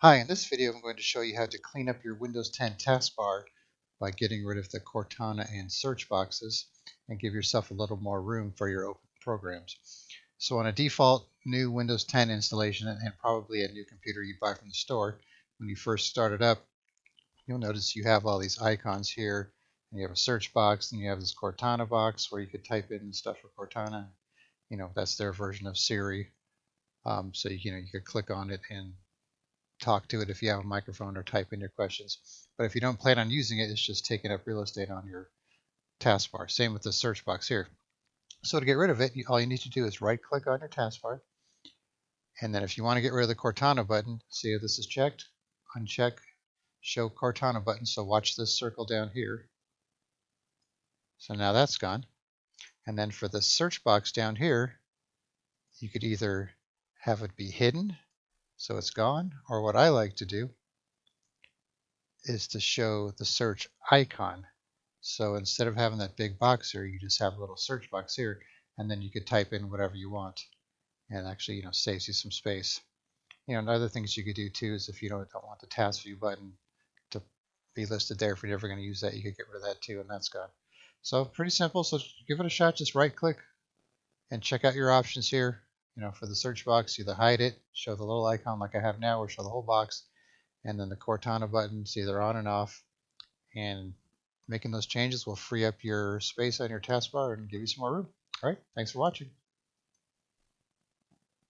Hi, in this video I'm going to show you how to clean up your Windows 10 taskbar by getting rid of the Cortana and search boxes and give yourself a little more room for your open programs. So on a default new Windows 10 installation and probably a new computer you buy from the store, when you first start it up, you'll notice you have all these icons here, and you have a search box, and you have this Cortana box where you could type in stuff for Cortana. That's their version of Siri. So you could click on it and talk to it if you have a microphone or type in your questions. But if you don't plan on using it, it's just taking up real estate on your taskbar. Same with the search box here. So to get rid of it, all you need to do is right click on your taskbar. And then if you want to get rid of the Cortana button, see if this is checked, uncheck, show Cortana button. So watch this circle down here. So now that's gone. And then for the search box down here, you could either have it be hidden, so it's gone, or what I like to do is to show the search icon. So instead of having that big box here, you just have a little search box here, and then you could type in whatever you want, and actually, saves you some space. And other things you could do too is if you don't want the task view button to be listed there, if you're never going to use that, you could get rid of that too, and that's gone. So pretty simple. So give it a shot. Just right click and check out your options here. For the search box, either hide it, show the little icon like I have now, or show the whole box. And then the Cortana buttons either on and off. And making those changes will free up your space on your taskbar and give you some more room. All right, thanks for watching.